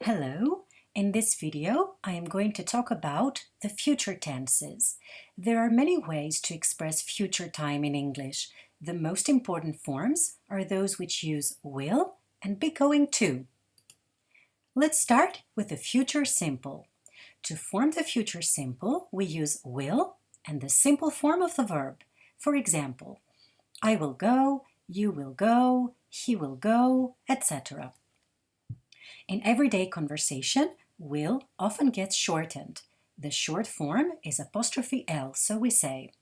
Hello! In this video, I am going to talk about the future tenses. There are many ways to express future time in English. The most important forms are those which use will and be going to. Let's start with the future simple. To form the future simple, we use will and the simple form of the verb. For example, I will go, you will go, he will go, etc. In everyday conversation, will often gets shortened. The short form is apostrophe L, so we say,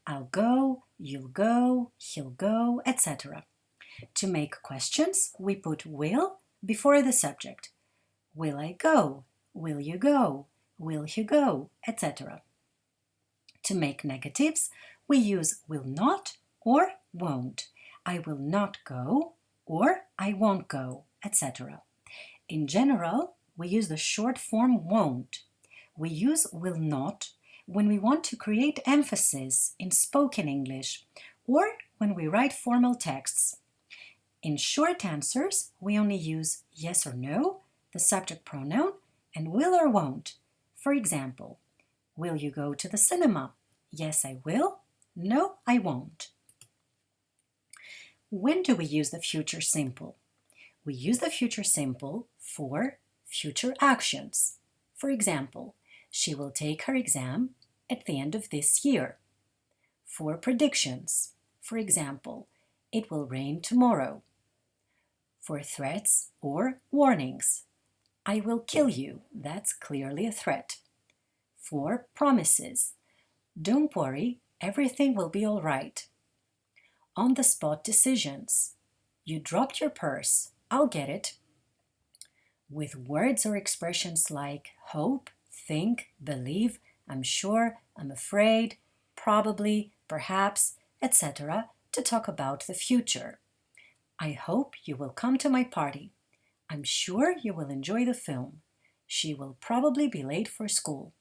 I'll go, you'll go, he'll go, etc. To make questions, we put will before the subject. Will I go? Will you go? Will he go? Etc. To make negatives, we use will not or won't. I will not go or I won't go, etc. In general, we use the short form won't. We use will not when we want to create emphasis in spoken English or when we write formal texts. In short answers, we only use yes or no, the subject pronoun, and will or won't. For example, will you go to the cinema? Yes, I will. No, I won't. When do we use the future simple? We use the future simple for future actions. For example, she will take her exam at the end of this year. For predictions, for example, it will rain tomorrow. For threats or warnings, I will kill you, that's clearly a threat. For promises, don't worry, everything will be all right. On-the-spot decisions, you dropped your purse, I'll get it. With words or expressions like hope, think, believe, I'm sure, I'm afraid, probably, perhaps, etc. to talk about the future. I hope you will come to my party. I'm sure you will enjoy the film. She will probably be late for school.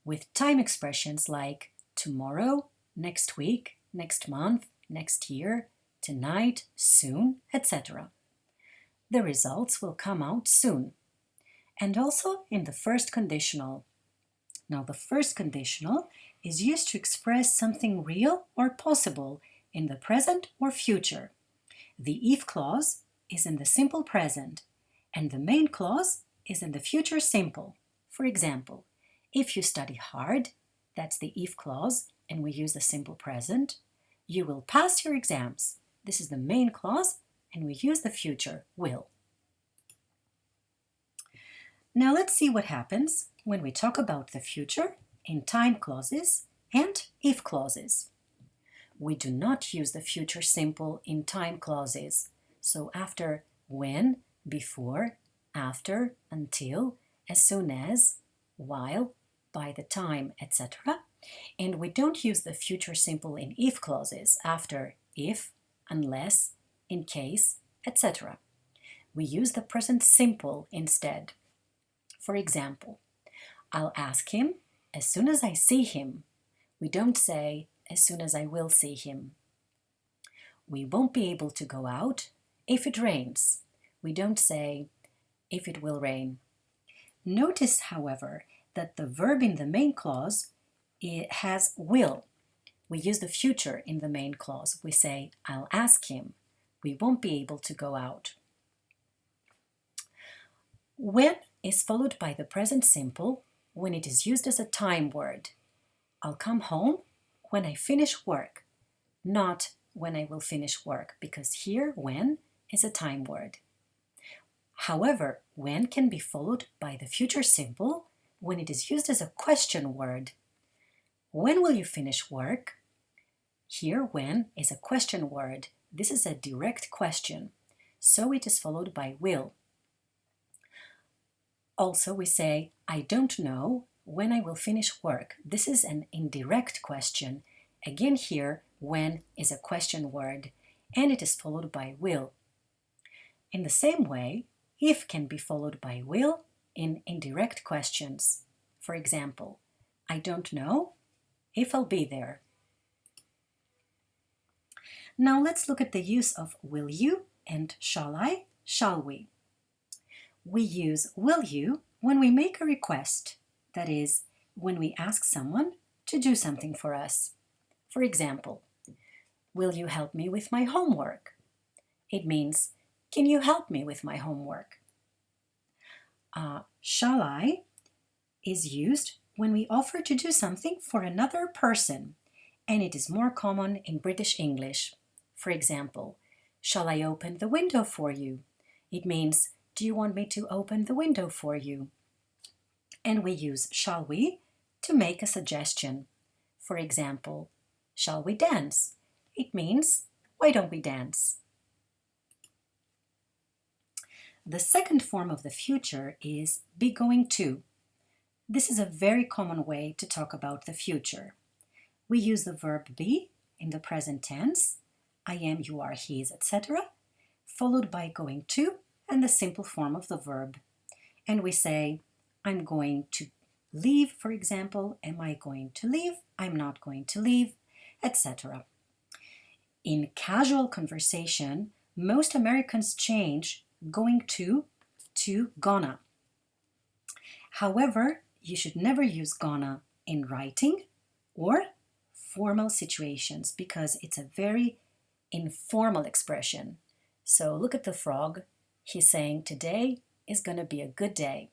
With time expressions like tomorrow, next week, next month, next year, tonight, soon, etc. The results will come out soon. And also in the first conditional. Now, the first conditional is used to express something real or possible in the present or future. The if clause is in the simple present, and the main clause is in the future simple. For example, if you study hard, that's the if clause, and we use the simple present, you will pass your exams. This is the main clause, and we use the future will. Now let's see what happens when we talk about the future in time clauses and if clauses. We do not use the future simple in time clauses. So after when, before, after, until, as soon as, while, by the time, etc. And we don't use the future simple in if clauses after if, unless, in case, etc. We use the present simple instead. For example, I'll ask him as soon as I see him. We don't say as soon as I will see him. We won't be able to go out if it rains. We don't say if it will rain. Notice, however, that the verb in the main clause has will. We use the future in the main clause. We say, I'll ask him. We won't be able to go out. When is followed by the present simple when it is used as a time word. I'll come home when I finish work, not when I will finish work, because here when is a time word. However, when can be followed by the future simple when it is used as a question word. When will you finish work? Here when is a question word. This is a direct question, so it is followed by will. Also, we say, I don't know when I will finish work. This is an indirect question. Again here, when is a question word, and it is followed by will. In the same way, if can be followed by will in indirect questions. For example, I don't know if I'll be there. Now let's look at the use of will you and shall I, shall we. We use will you when we make a request, that is, when we ask someone to do something for us. For example, will you help me with my homework? It means, can you help me with my homework? Shall I is used when we offer to do something for another person, and it is more common in British English. For example, shall I open the window for you? It means, do you want me to open the window for you? And we use shall we to make a suggestion. For example, shall we dance? It means, why don't we dance? The second form of the future is be going to. This is a very common way to talk about the future. We use the verb be in the present tense, I am, you are, he is, etc., followed by going to and the simple form of the verb. And we say, I'm going to leave, for example, am I going to leave, I'm not going to leave, etc. In casual conversation, most Americans change going to gonna. However, you should never use gonna in writing or formal situations because it's a very informal expression. So look at the frog. He's saying today is going to be a good day.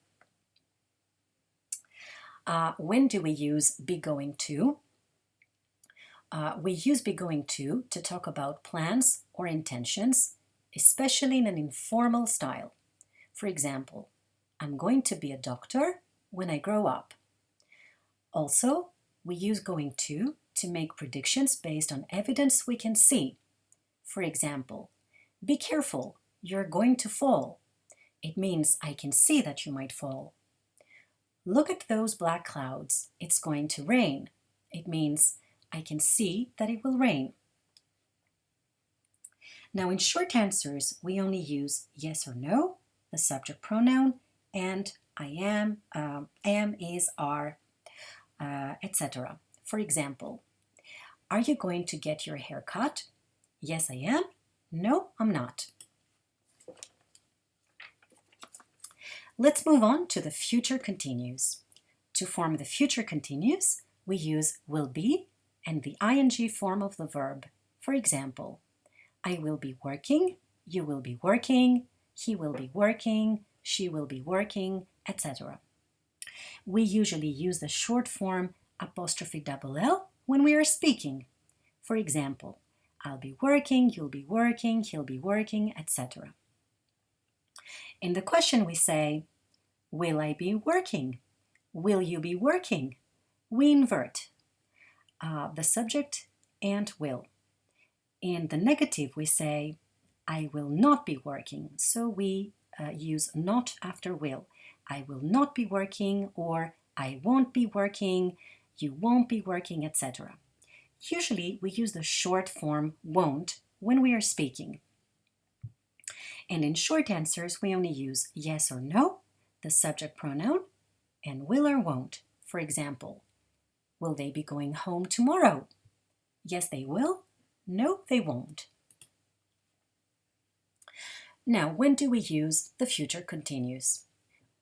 When do we use be going to? We use be going to talk about plans or intentions, especially in an informal style. For example, I'm going to be a doctor when I grow up. Also, we use going to make predictions based on evidence we can see. For example, be careful, you're going to fall. It means I can see that you might fall. Look at those black clouds, it's going to rain. It means I can see that it will rain. Now in short answers, we only use yes or no, the subject pronoun, and I am, is, are, etc. For example, are you going to get your hair cut? Yes, I am. No, I'm not. Let's move on to the future continuous. To form the future continuous, we use will be and the ing form of the verb. For example, I will be working, you will be working, he will be working, she will be working, etc. We usually use the short form apostrophe double L when we are speaking. For example, I'll be working, you'll be working, he'll be working, etc. In the question we say, will I be working? Will you be working? We invert the subject and will. In the negative we say, I will not be working. So we use not after will. I will not be working, or I won't be working, you won't be working, etc. Usually we use the short form won't when we are speaking. And in short answers, we only use yes or no, the subject pronoun, and will or won't. For example, will they be going home tomorrow? Yes, they will. No, they won't. Now, when do we use the future continuous?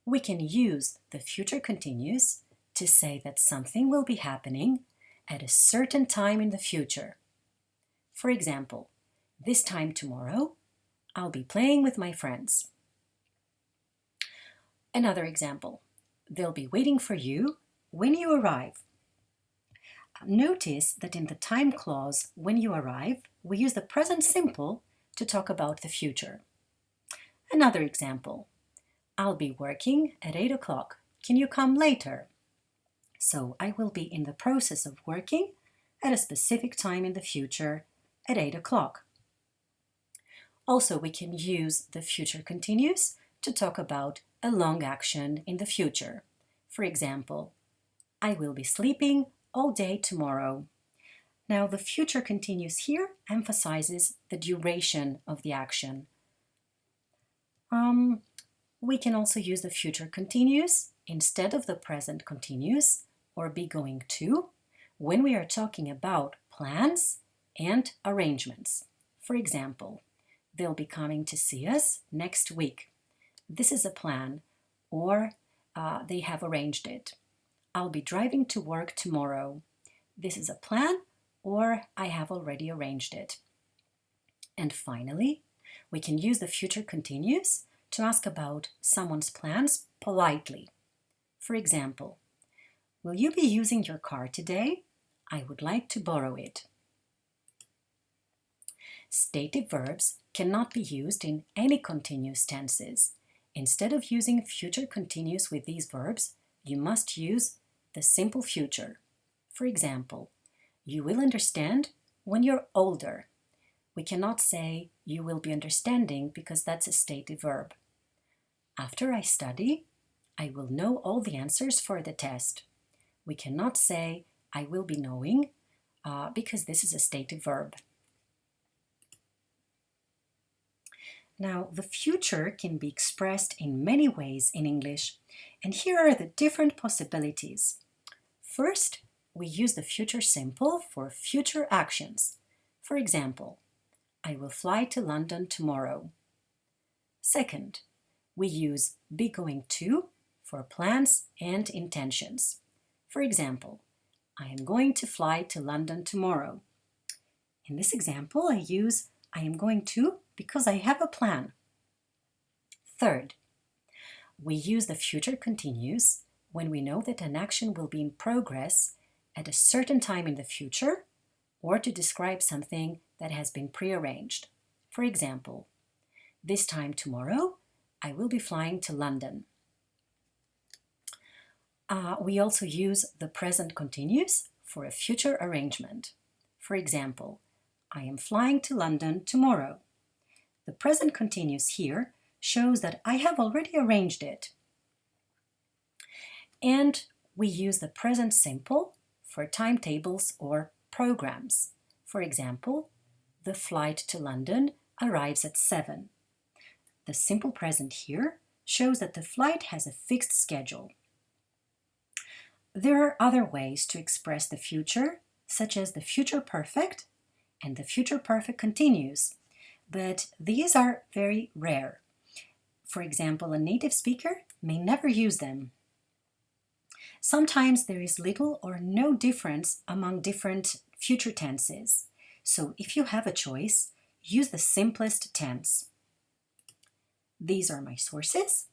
We can use the future continuous to say that something will be happening at a certain time in the future. For example, this time tomorrow, I'll be playing with my friends. Another example, they'll be waiting for you when you arrive. Notice that in the time clause, when you arrive, we use the present simple to talk about the future. Another example, I'll be working at 8 o'clock. Can you come later? So I will be in the process of working at a specific time in the future at 8 o'clock. Also, we can use the future continuous to talk about a long action in the future. For example, I will be sleeping all day tomorrow. Now, the future continuous here emphasizes the duration of the action. We can also use the future continuous instead of the present continuous or be going to when we are talking about plans and arrangements. For example, they'll be coming to see us next week. This is a plan, or they have arranged it. I'll be driving to work tomorrow. This is a plan, or I have already arranged it. And finally, we can use the future continuous to ask about someone's plans politely. For example, will you be using your car today? I would like to borrow it. Stative verbs cannot be used in any continuous tenses. Instead of using future continuous with these verbs, you must use the simple future. For example, you will understand when you're older. We cannot say you will be understanding because that's a stative verb. After I study, I will know all the answers for the test. We cannot say I will be knowing because this is a stative verb. Now, the future can be expressed in many ways in English, and here are the different possibilities. First, we use the future simple for future actions. For example, I will fly to London tomorrow. Second, we use be going to for plans and intentions. For example, I am going to fly to London tomorrow. In this example, I use I am going to because I have a plan. Third, we use the future continuous when we know that an action will be in progress at a certain time in the future or to describe something that has been prearranged. For example, this time tomorrow, I will be flying to London. We also use the present continuous for a future arrangement. For example, I am flying to London tomorrow. The present continuous here shows that I have already arranged it. And we use the present simple for timetables or programs. For example, the flight to London arrives at 7. The simple present here shows that the flight has a fixed schedule. There are other ways to express the future, such as the future perfect and the future perfect continuous, but these are very rare. For example, a native speaker may never use them. Sometimes there is little or no difference among different future tenses. So if you have a choice, use the simplest tense. These are my sources.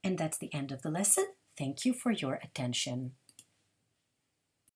And that's the end of the lesson. Thank you for your attention.